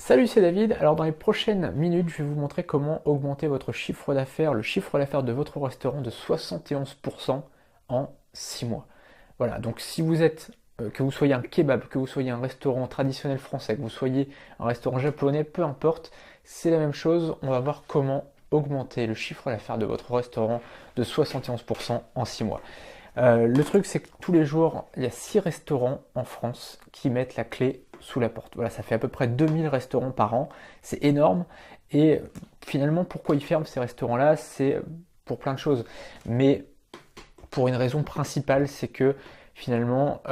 Salut, c'est David. Alors dans les prochaines minutes, je vais vous montrer comment augmenter votre chiffre d'affaires, le chiffre d'affaires de votre restaurant de 71% en 6 mois. Voilà, donc si vous êtes, que vous soyez un kebab, que vous soyez un restaurant traditionnel français, que vous soyez un restaurant japonais, peu importe, c'est la même chose. On va voir comment augmenter le chiffre d'affaires de votre restaurant de 71% en 6 mois. Le truc, c'est que tous les jours, il y a 6 restaurants en France qui mettent la clé sous la porte. Voilà, ça fait à peu près 2000 restaurants par an. C'est énorme. Et finalement, pourquoi ils ferment ces restaurants-là? C'est pour plein de choses. Mais pour une raison principale, c'est que finalement,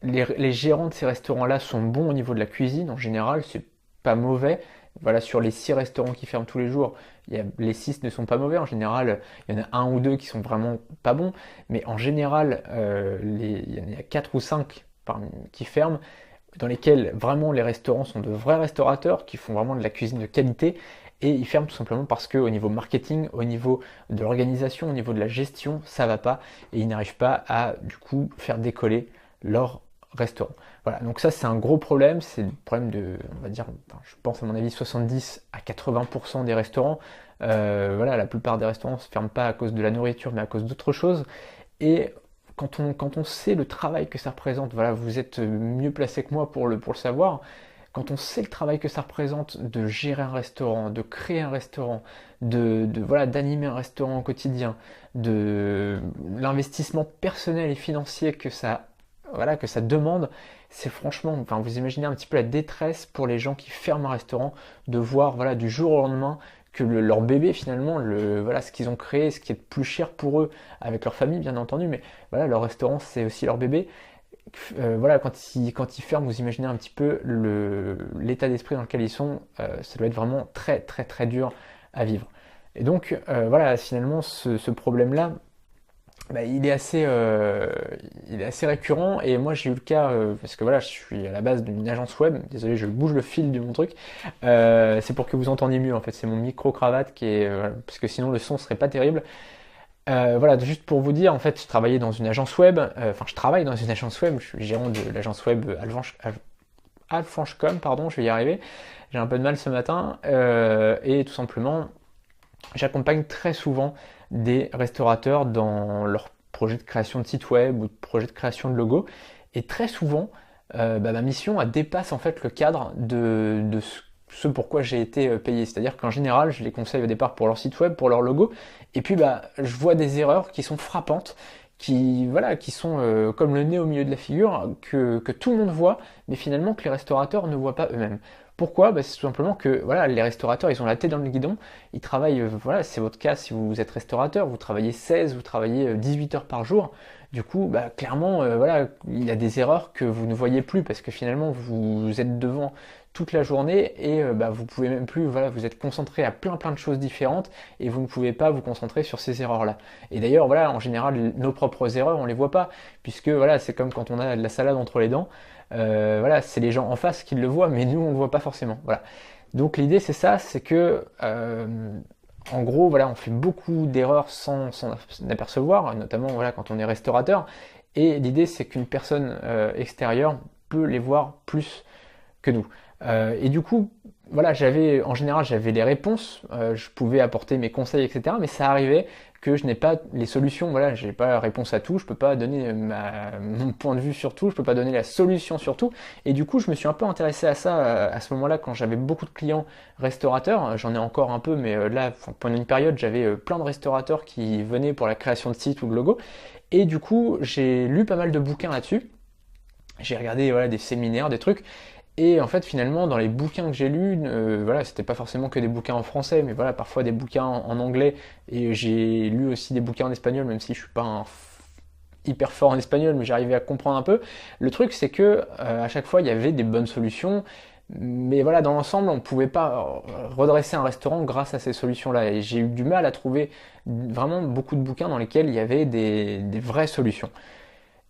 les gérants de ces restaurants-là sont bons au niveau de la cuisine. En général, c'est pas mauvais. Voilà, sur les 6 restaurants qui ferment tous les jours, les 6 ne sont pas mauvais. En général, il y en a un ou deux qui sont vraiment pas bons. Mais en général, il y en a 4 ou 5 qui ferment, dans lesquels vraiment les restaurants sont de vrais restaurateurs qui font vraiment de la cuisine de qualité. Et ils ferment tout simplement parce qu'au niveau marketing, au niveau de l'organisation, au niveau de la gestion, ça va pas. Et ils n'arrivent pas à du coup faire décoller leur restaurant. Voilà, donc ça c'est un gros problème, c'est le problème de, on va dire, enfin, je pense à mon avis 70 à 80% des restaurants. Voilà, la plupart des restaurants ne se ferment pas à cause de la nourriture, mais à cause d'autres choses. Et quand on sait le travail que ça représente, voilà, vous êtes mieux placé que moi pour le savoir, quand on sait le travail que ça représente de gérer un restaurant, de créer un restaurant, voilà, d'animer un restaurant au quotidien, de l'investissement personnel et financier voilà, que ça demande, c'est franchement, enfin, vous imaginez un petit peu la détresse pour les gens qui ferment un restaurant, de voir, voilà, du jour au lendemain que leur bébé finalement, voilà, ce qu'ils ont créé, ce qui est le plus cher pour eux, avec leur famille bien entendu, mais voilà, leur restaurant c'est aussi leur bébé. Voilà, quand ils ferment, vous imaginez un petit peu l'état d'esprit dans lequel ils sont, ça doit être vraiment très très très dur à vivre. Et donc voilà, finalement ce problème-là, bah, il est assez récurrent et moi j'ai eu le cas parce que voilà, je suis à la base d'une agence web. Désolé, je bouge le fil de mon truc. C'est pour que vous entendiez mieux en fait. C'est mon micro cravate qui est voilà, parce que sinon le son serait pas terrible. Voilà, juste pour vous dire, en fait, je travaillais dans une agence web. Enfin, je travaille dans une agence web. Je suis gérant de l'agence web Alfanchecom, pardon, je vais y arriver. J'ai un peu de mal ce matin et tout simplement, j'accompagne très souvent des restaurateurs dans leur projet de création de site web ou de projet de création de logo. Et très souvent, bah, ma mission elle dépasse en fait le cadre de ce pourquoi j'ai été payé. C'est-à-dire qu'en général, je les conseille au départ pour leur site web, pour leur logo. Et puis bah, je vois des erreurs qui sont frappantes, voilà, qui sont comme le nez au milieu de la figure, que tout le monde voit, mais finalement que les restaurateurs ne voient pas eux-mêmes. Pourquoi? Bah, c'est tout simplement que voilà, les restaurateurs, ils ont la tête dans le guidon, ils travaillent, voilà, c'est votre cas si vous êtes restaurateur, vous travaillez 16, vous travaillez 18 heures par jour. Du coup, bah, clairement, voilà, il y a des erreurs que vous ne voyez plus parce que finalement, vous êtes devant toute la journée et bah, vous pouvez même plus, voilà, vous êtes concentré à plein plein de choses différentes et vous ne pouvez pas vous concentrer sur ces erreurs-là. Et d'ailleurs, voilà, en général, nos propres erreurs, on les voit pas puisque voilà, c'est comme quand on a de la salade entre les dents. Voilà, c'est les gens en face qui le voient, mais nous on le voit pas forcément. Voilà. Donc l'idée c'est ça, c'est que en gros, voilà, on fait beaucoup d'erreurs sans s'en apercevoir, notamment voilà, quand on est restaurateur. Et l'idée c'est qu'une personne extérieure peut les voir plus que nous. Et du coup, voilà, en général, j'avais les réponses, je pouvais apporter mes conseils, etc. Mais ça arrivait que je n'ai pas les solutions. Voilà, j'ai pas la réponse à tout, je peux pas donner mon point de vue sur tout, je peux pas donner la solution sur tout. Et du coup, je me suis un peu intéressé à ça à ce moment-là quand j'avais beaucoup de clients restaurateurs. J'en ai encore un peu, mais là, pendant une période, j'avais plein de restaurateurs qui venaient pour la création de sites ou de logos. Et du coup, j'ai lu pas mal de bouquins là-dessus. J'ai regardé voilà, des séminaires, des trucs. Et en fait, finalement, dans les bouquins que j'ai lus, voilà, c'était pas forcément que des bouquins en français, mais voilà, parfois des bouquins en anglais. Et j'ai lu aussi des bouquins en espagnol, même si je suis pas hyper fort en espagnol, mais j'arrivais à comprendre un peu. Le truc, c'est que à chaque fois, il y avait des bonnes solutions, mais voilà, dans l'ensemble, on pouvait pas redresser un restaurant grâce à ces solutions-là. Et j'ai eu du mal à trouver vraiment beaucoup de bouquins dans lesquels il y avait des vraies solutions.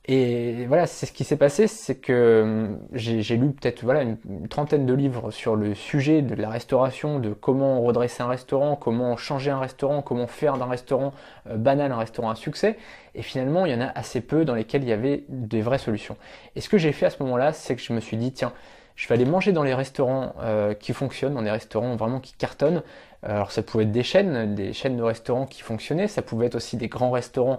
Et voilà, c'est ce qui s'est passé, c'est que j'ai lu peut-être voilà, une trentaine de livres sur le sujet de la restauration, de comment redresser un restaurant, comment changer un restaurant, comment faire d'un restaurant banal un restaurant à succès. Et finalement, il y en a assez peu dans lesquels il y avait des vraies solutions. Et ce que j'ai fait à ce moment-là, c'est que je me suis dit, tiens, Je vais aller manger dans les restaurants qui fonctionnent, dans des restaurants vraiment qui cartonnent. Alors ça pouvait être des chaînes de restaurants qui fonctionnaient, ça pouvait être aussi des grands restaurants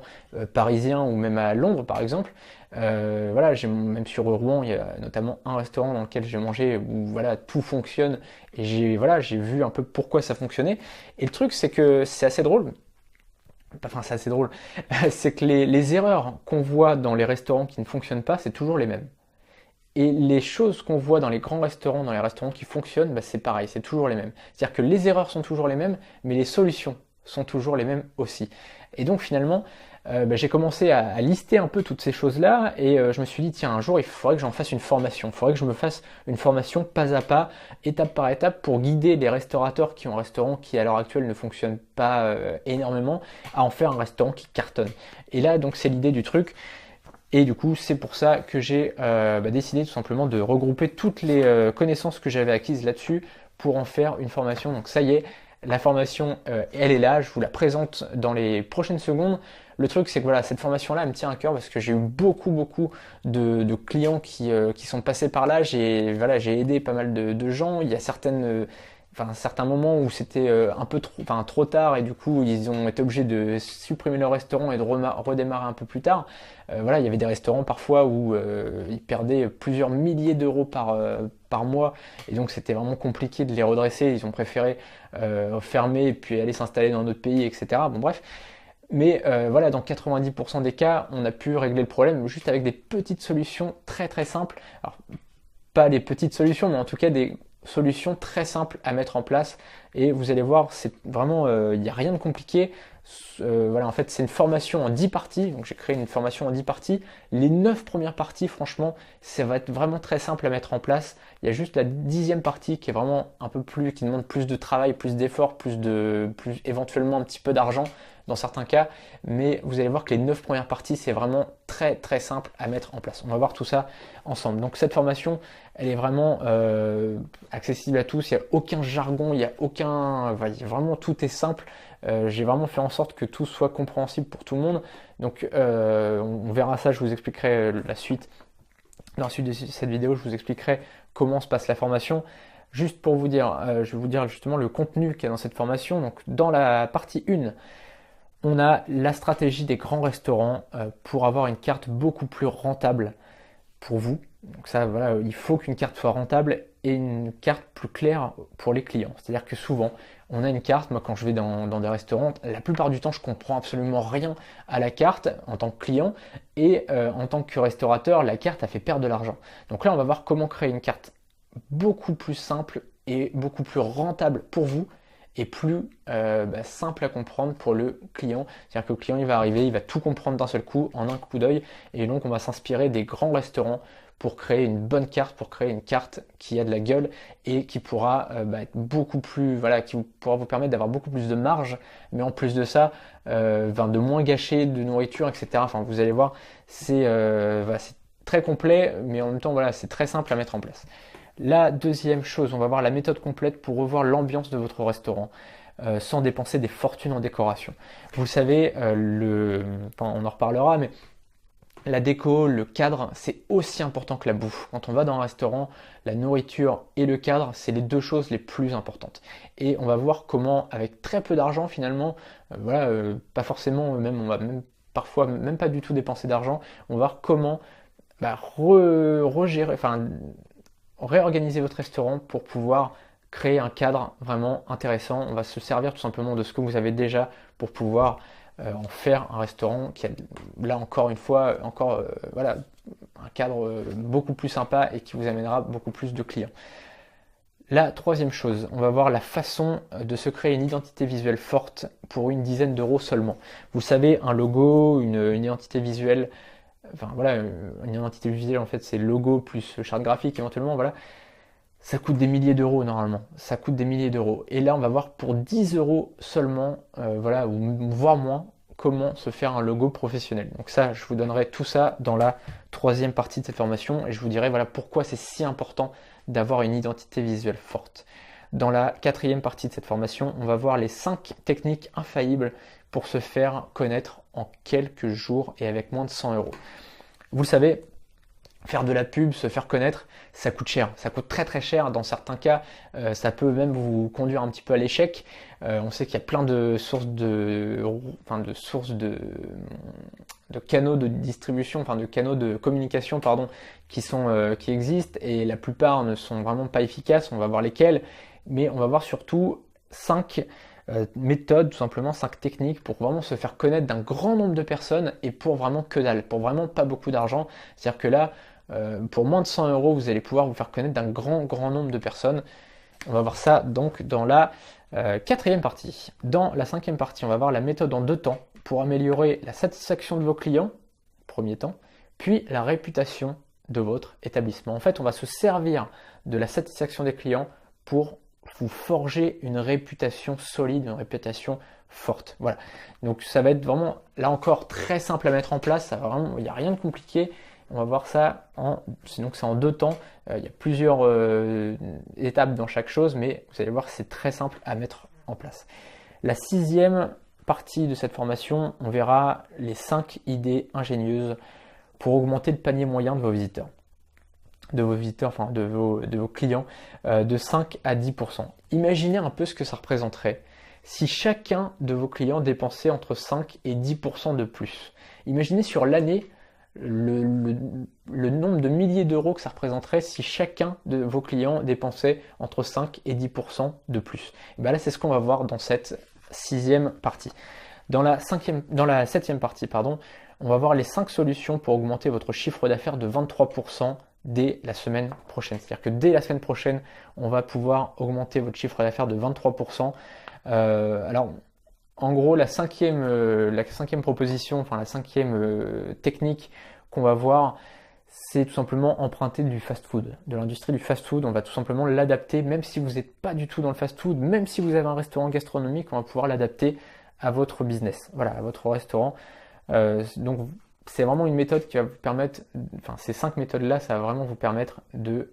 parisiens ou même à Londres par exemple. Voilà, même sur Rouen, il y a notamment un restaurant dans lequel j'ai mangé où voilà, tout fonctionne et j'ai vu un peu pourquoi ça fonctionnait. Et le truc c'est que c'est assez drôle. Enfin, c'est assez drôle. C'est que les erreurs qu'on voit dans les restaurants qui ne fonctionnent pas, c'est toujours les mêmes. Et les choses qu'on voit dans les grands restaurants, dans les restaurants qui fonctionnent, bah, c'est pareil, c'est toujours les mêmes. C'est-à-dire que les erreurs sont toujours les mêmes, mais les solutions sont toujours les mêmes aussi. Et donc finalement, bah, j'ai commencé à lister un peu toutes ces choses-là et je me suis dit, tiens, un jour, il faudrait que j'en fasse une formation. Il faudrait que je me fasse une formation pas à pas, étape par étape, pour guider les restaurateurs qui ont un restaurant qui, à l'heure actuelle, ne fonctionne pas énormément, à en faire un restaurant qui cartonne. Et là, donc, c'est l'idée du truc. Et du coup, c'est pour ça que j'ai décidé tout simplement de regrouper toutes les connaissances que j'avais acquises là-dessus pour en faire une formation. Donc ça y est, la formation, elle est là, je vous la présente dans les prochaines secondes. Le truc, c'est que voilà, cette formation-là, elle me tient à cœur parce que j'ai eu beaucoup de clients qui sont passés par là. J'ai aidé pas mal de gens. Il y a certains moments où c'était un peu trop tard et du coup ils ont été obligés de supprimer leur restaurant et de redémarrer un peu plus tard. Voilà, il y avait des restaurants parfois où ils perdaient plusieurs milliers d'euros par mois et donc c'était vraiment compliqué de les redresser. Ils ont préféré fermer et puis aller s'installer dans un autre pays, etc. Bon bref. Mais voilà, dans 90% des cas, on a pu régler le problème juste avec des petites solutions très simples. Alors, pas des petites solutions, mais en tout cas des solutions très simples à mettre en place. Et vous allez voir, c'est vraiment, il n'y a rien de compliqué. Voilà, en fait, c'est une formation en 10 parties. Donc, j'ai créé une formation en 10 parties. Les 9 premières parties, franchement, ça va être vraiment très simple à mettre en place. Il y a juste la 10e partie qui est vraiment un peu plus, qui demande plus de travail, plus d'efforts, plus éventuellement un petit peu d'argent dans certains cas. Mais vous allez voir que les 9 premières parties, c'est vraiment très simple à mettre en place. On va voir tout ça ensemble. Donc, cette formation, elle est vraiment accessible à tous. Il n'y a aucun jargon, il y a vraiment tout est simple. J'ai vraiment fait en sorte que tout soit compréhensible pour tout le monde. Donc on verra ça, je vous expliquerai la suite. Dans la suite de cette vidéo, je vous expliquerai comment se passe la formation. Juste pour vous dire, je vais vous dire justement le contenu qu'il y a dans cette formation. Donc dans la partie 1, on a la stratégie des grands restaurants pour avoir une carte beaucoup plus rentable pour vous. Donc ça, voilà, il faut qu'une carte soit rentable et une carte plus claire pour les clients. C'est-à-dire que souvent, on a une carte, moi quand je vais dans des restaurants, la plupart du temps, je comprends absolument rien à la carte en tant que client et en tant que restaurateur, la carte a fait perdre de l'argent. Donc là, on va voir comment créer une carte beaucoup plus simple et beaucoup plus rentable pour vous et plus simple à comprendre pour le client. C'est-à-dire que le client, il va arriver, il va tout comprendre d'un seul coup, en un coup d'œil, et donc on va s'inspirer des grands restaurants pour créer une bonne carte, pour créer une carte qui a de la gueule et qui pourra être beaucoup plus, voilà, qui pourra vous permettre d'avoir beaucoup plus de marge, mais en plus de ça, de moins gâcher de nourriture, etc. Enfin, vous allez voir, c'est très complet, mais en même temps, voilà, c'est très simple à mettre en place. La deuxième chose, on va voir la méthode complète pour revoir l'ambiance de votre restaurant sans dépenser des fortunes en décoration. Vous savez, on en reparlera, mais la déco, le cadre, c'est aussi important que la bouffe. Quand on va dans un restaurant, la nourriture et le cadre, c'est les deux choses les plus importantes. Et on va voir comment, avec très peu d'argent finalement, pas forcément, on va même parfois même pas du tout dépenser d'argent, on va voir comment réorganiser votre restaurant pour pouvoir créer un cadre vraiment intéressant. On va se servir tout simplement de ce que vous avez déjà pour pouvoir en faire un restaurant qui a là encore une fois un cadre beaucoup plus sympa et qui vous amènera beaucoup plus de clients. La troisième chose, on va voir la façon de se créer une identité visuelle forte pour une dizaine d'euros seulement. Vous savez, un logo, une identité visuelle, une identité visuelle en fait c'est le logo plus charte graphique éventuellement, voilà. Ça coûte des milliers d'euros normalement, ça coûte des milliers d'euros. Et là on va voir pour 10 euros seulement, ou voire moins, comment se faire un logo professionnel. Donc ça, je vous donnerai tout ça dans la troisième partie de cette formation et je vous dirai pourquoi c'est si important d'avoir une identité visuelle forte. Dans la quatrième partie de cette formation, on va voir les 5 techniques infaillibles pour se faire connaître en quelques jours et avec moins de 100 euros. Vous le savez, faire de la pub, se faire connaître, ça coûte cher. Ça coûte très très cher. Dans certains cas, ça peut même vous conduire un petit peu à l'échec. On sait qu'il y a plein de sources de canaux de distribution, enfin de canaux de communication, pardon, qui existent et la plupart ne sont vraiment pas efficaces. On va voir lesquels, mais on va voir surtout 5 méthodes, tout simplement 5 techniques pour vraiment se faire connaître d'un grand nombre de personnes et pour vraiment que dalle, pour vraiment pas beaucoup d'argent. C'est-à-dire que là, pour moins de 100 euros, vous allez pouvoir vous faire connaître d'un grand nombre de personnes. On va voir ça donc dans la quatrième partie. Dans la cinquième partie, on va voir la méthode en 2 temps pour améliorer la satisfaction de vos clients, premier temps, puis la réputation de votre établissement. En fait, on va se servir de la satisfaction des clients pour vous forger une réputation solide, une réputation forte. Voilà. Donc ça va être vraiment, là encore, très simple à mettre en place. Ça va vraiment, il n'y a rien de compliqué. On va voir ça donc c'est en 2 temps. Il y a plusieurs étapes dans chaque chose, mais vous allez voir, c'est très simple à mettre en place. La 6e partie de cette formation, on verra les 5 idées ingénieuses pour augmenter le panier moyen de vos visiteurs. Enfin de vos clients, de 5 à 10%. Imaginez un peu ce que ça représenterait si chacun de vos clients dépensait entre 5 et 10% de plus. Imaginez sur l'année le nombre de milliers d'euros que ça représenterait si chacun de vos clients dépensait entre 5 et 10% de plus. Et bien là, c'est ce qu'on va voir dans cette 6e partie. Dans la 7e partie, on va voir les 5 solutions pour augmenter votre chiffre d'affaires de 23% dès la semaine prochaine. C'est-à-dire que dès la semaine prochaine, on va pouvoir augmenter votre chiffre d'affaires de 23%. Alors, en gros, la cinquième proposition, enfin la 5e technique qu'on va voir, c'est tout simplement emprunter du fast-food, de l'industrie du fast-food. On va tout simplement l'adapter, même si vous n'êtes pas du tout dans le fast-food, même si vous avez un restaurant gastronomique, on va pouvoir l'adapter à votre business, voilà, à votre restaurant. Donc, c'est vraiment une méthode qui va vous permettre, enfin ces 5 méthodes-là, ça va vraiment vous permettre de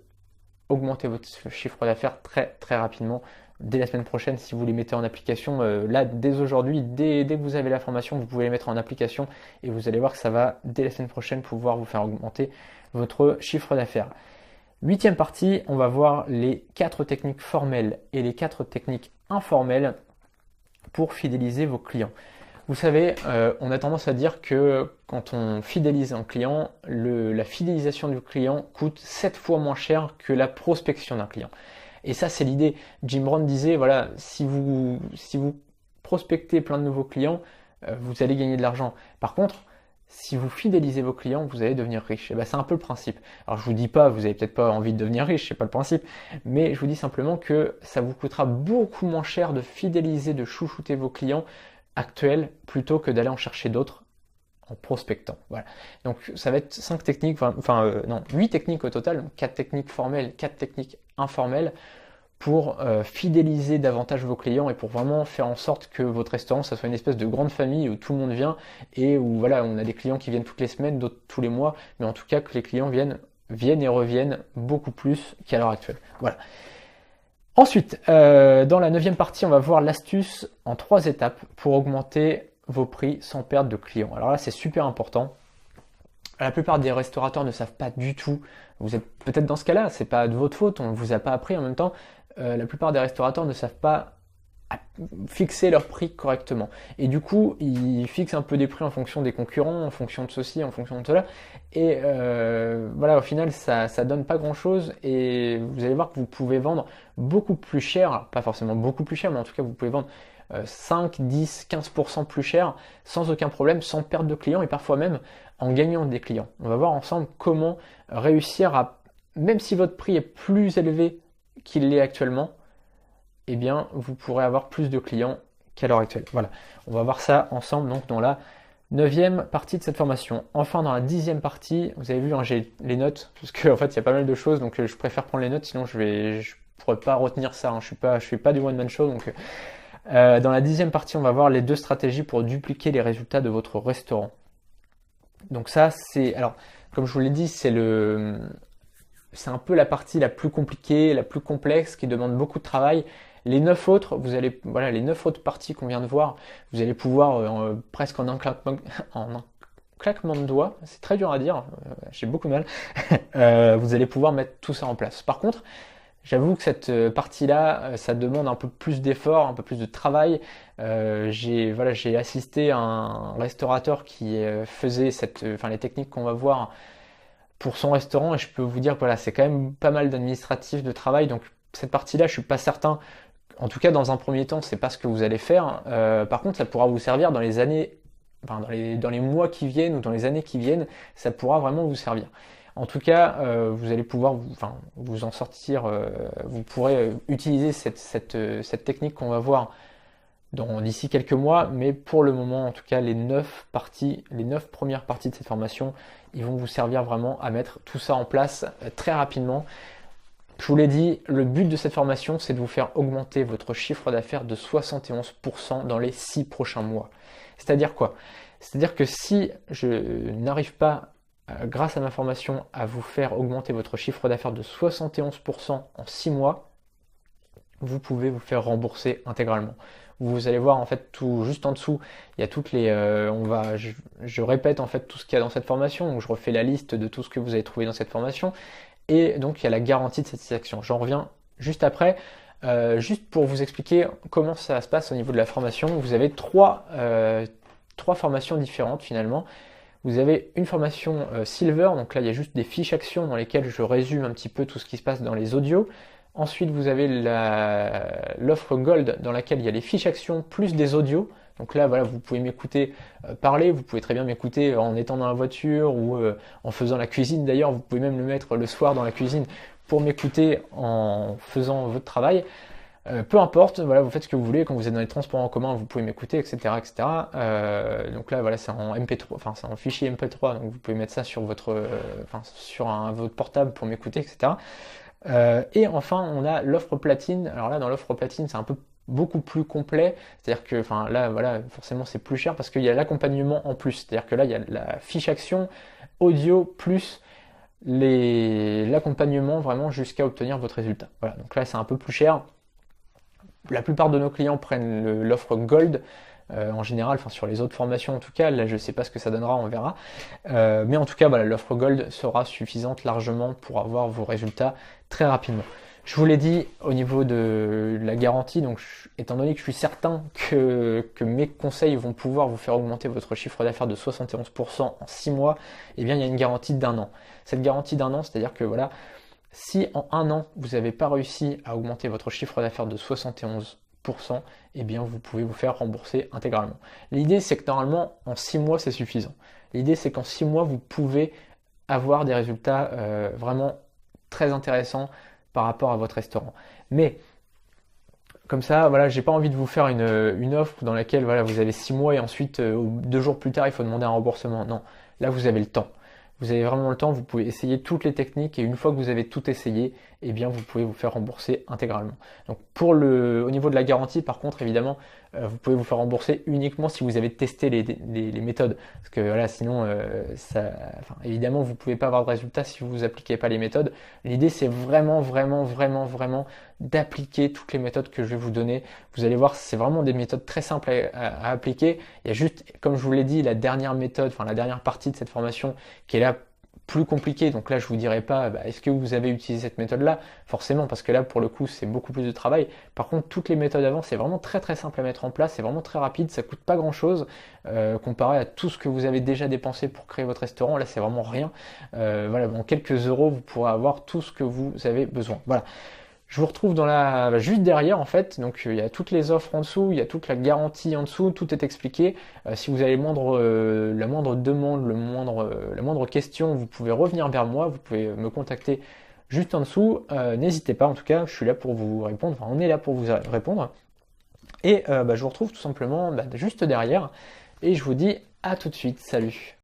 augmenter votre chiffre d'affaires très très rapidement dès la semaine prochaine si vous les mettez en application. Là, dès aujourd'hui, dès que vous avez la formation, vous pouvez les mettre en application et vous allez voir que ça va, dès la semaine prochaine, pouvoir vous faire augmenter votre chiffre d'affaires. 8e partie, on va voir les 4 techniques formelles et les 4 techniques informelles pour fidéliser vos clients. Vous savez, on a tendance à dire que quand on fidélise un client, la fidélisation du client coûte 7 fois moins cher que la prospection d'un client. Et ça, c'est l'idée. Jim Rohn disait, voilà, si vous prospectez plein de nouveaux clients, vous allez gagner de l'argent. Par contre, si vous fidélisez vos clients, vous allez devenir riche. Et ben, c'est un peu le principe. Alors je vous dis pas, vous n'avez peut-être pas envie de devenir riche, c'est pas le principe, mais je vous dis simplement que ça vous coûtera beaucoup moins cher de fidéliser, de chouchouter vos clients actuels plutôt que d'aller en chercher d'autres en prospectant. Voilà. Donc ça va être 5 techniques, 8 techniques au total, 4 techniques formelles, 4 techniques informelles pour fidéliser davantage vos clients et pour vraiment faire en sorte que votre restaurant, ça soit une espèce de grande famille où tout le monde vient et où voilà, on a des clients qui viennent toutes les semaines, d'autres tous les mois, mais en tout cas que les clients viennent et reviennent beaucoup plus qu'à l'heure actuelle. Voilà. Ensuite, dans la 9e partie, on va voir l'astuce en 3 étapes pour augmenter vos prix sans perdre de clients. Alors là, c'est super important. La plupart des restaurateurs ne savent pas du tout. Vous êtes peut-être dans ce cas-là, c'est pas de votre faute, on ne vous a pas appris en même temps. La plupart des restaurateurs ne savent pas fixer leur prix correctement. Et du coup, ils fixent un peu des prix en fonction des concurrents, en fonction de ceci, en fonction de cela. Et voilà, au final, ça donne pas grand-chose. Et vous allez voir que vous pouvez vendre beaucoup plus cher, pas forcément beaucoup plus cher, mais en tout cas, vous pouvez vendre 5, 10, 15% plus cher sans aucun problème, sans perdre de clients et parfois même en gagnant des clients. On va voir ensemble comment réussir à, même si votre prix est plus élevé qu'il l'est actuellement, eh bien, vous pourrez avoir plus de clients qu'à l'heure actuelle. Voilà, on va voir ça ensemble donc dans la 9e partie de cette formation. Enfin, dans la 10e partie, vous avez vu, hein, j'ai les notes, parce qu'en fait, il y a pas mal de choses, donc je préfère prendre les notes, sinon je pourrais pas retenir ça. Hein. Je suis pas du one-man show, donc dans la 10e partie, on va voir les 2 stratégies pour dupliquer les résultats de votre restaurant. Donc ça, c'est, alors, comme je vous l'ai dit, c'est un peu la partie la plus compliquée, la plus complexe, qui demande beaucoup de travail. Les 9 autres, les 9 autres parties qu'on vient de voir, vous allez pouvoir presque en un claquement de doigts, c'est très dur à dire, j'ai beaucoup de mal, vous allez pouvoir mettre tout ça en place. Par contre, j'avoue que cette partie-là, ça demande un peu plus d'effort, un peu plus de travail. J'ai assisté à un restaurateur qui faisait les techniques qu'on va voir pour son restaurant et je peux vous dire que voilà, c'est quand même pas mal d'administratif, de travail. Donc cette partie-là, je suis pas certain. En tout cas, dans un premier temps, c'est pas ce que vous allez faire. Par contre, ça pourra vous servir dans les années, dans les mois qui viennent ou dans les années qui viennent. Ça pourra vraiment vous servir. En tout cas, vous allez pouvoir vous en sortir. Vous pourrez utiliser cette technique qu'on va voir d'ici quelques mois, mais pour le moment, en tout cas, les 9 premières parties de cette formation, ils vont vous servir vraiment à mettre tout ça en place très rapidement. Je vous l'ai dit, le but de cette formation, c'est de vous faire augmenter votre chiffre d'affaires de 71% dans les 6 prochains mois. C'est-à-dire quoi? C'est-à-dire que si je n'arrive pas, grâce à ma formation, à vous faire augmenter votre chiffre d'affaires de 71% en 6 mois, vous pouvez vous faire rembourser intégralement. Vous allez voir en fait tout juste en dessous, il y a toutes les, je répète en fait tout ce qu'il y a dans cette formation, donc je refais la liste de tout ce que vous avez trouvé dans cette formation, et donc il y a la garantie de satisfaction. J'en reviens juste après. Juste pour vous expliquer comment ça se passe au niveau de la formation, vous avez trois formations différentes finalement. Vous avez une formation Silver, donc là il y a juste des fiches actions dans lesquelles je résume un petit peu tout ce qui se passe dans les audios. Ensuite, vous avez l'offre Gold dans laquelle il y a les fiches actions plus des audios. Donc là, voilà, vous pouvez m'écouter parler, vous pouvez très bien m'écouter en étant dans la voiture ou en faisant la cuisine. D'ailleurs, vous pouvez même le mettre le soir dans la cuisine pour m'écouter en faisant votre travail. Peu importe, voilà, vous faites ce que vous voulez. Quand vous êtes dans les transports en commun, vous pouvez m'écouter, etc., etc. Donc là, voilà, c'est en MP3, enfin c'est en fichier MP3, donc vous pouvez mettre ça sur votre portable pour m'écouter, etc. Et enfin, on a l'offre platine. Alors là, dans l'offre platine, c'est un peu beaucoup plus complet. C'est-à-dire que, là, voilà, forcément, c'est plus cher parce qu'il y a l'accompagnement en plus. C'est-à-dire que là, il y a la fiche action audio plus l'accompagnement vraiment jusqu'à obtenir votre résultat. Voilà, donc là, c'est un peu plus cher. La plupart de nos clients prennent l'offre Gold. En général, sur les autres formations en tout cas, là je ne sais pas ce que ça donnera, on verra. Mais en tout cas, voilà, l'offre Gold sera suffisante largement pour avoir vos résultats très rapidement. Je vous l'ai dit au niveau de la garantie, donc étant donné que je suis certain que mes conseils vont pouvoir vous faire augmenter votre chiffre d'affaires de 71% en 6 mois, eh bien il y a une garantie d'1 an. Cette garantie d'1 an, c'est-à-dire que voilà, si en 1 an vous n'avez pas réussi à augmenter votre chiffre d'affaires de 71%, eh bien vous pouvez vous faire rembourser intégralement. L'idée c'est que normalement en 6 mois c'est suffisant. L'idée c'est qu'en 6 mois vous pouvez avoir des résultats vraiment très intéressants par rapport à votre restaurant. Mais comme ça, voilà, j'ai pas envie de vous faire une offre dans laquelle voilà, vous avez 6 mois et ensuite 2 jours plus tard il faut demander un remboursement. Non, là vous avez le temps. Vous avez vraiment le temps, vous pouvez essayer toutes les techniques et une fois que vous avez tout essayé, eh bien vous pouvez vous faire rembourser intégralement. Donc au niveau de la garantie, par contre, évidemment, vous pouvez vous faire rembourser uniquement si vous avez testé les méthodes. Parce que voilà, sinon, évidemment, vous ne pouvez pas avoir de résultat si vous n'appliquez pas les méthodes. L'idée, c'est vraiment, vraiment, vraiment, vraiment d'appliquer toutes les méthodes que je vais vous donner. Vous allez voir, c'est vraiment des méthodes très simples à appliquer. Il y a juste, comme je vous l'ai dit, la dernière méthode, la dernière partie de cette formation qui est là plus compliqué, donc là je vous dirai pas est-ce que vous avez utilisé cette méthode là, forcément, parce que là pour le coup c'est beaucoup plus de travail. Par contre toutes les méthodes avant c'est vraiment très très simple à mettre en place, c'est vraiment très rapide, ça coûte pas grand chose comparé à tout ce que vous avez déjà dépensé pour créer votre restaurant. Là c'est vraiment rien, voilà, en quelques euros vous pourrez avoir tout ce que vous avez besoin. Voilà, je vous retrouve juste derrière en fait, donc il y a toutes les offres en dessous, il y a toute la garantie en dessous, tout est expliqué. Si vous avez la moindre demande, la moindre question, vous pouvez revenir vers moi, vous pouvez me contacter juste en dessous. N'hésitez pas, en tout cas, je suis là pour vous répondre, on est là pour vous répondre. Et je vous retrouve tout simplement juste derrière, et je vous dis à tout de suite, salut.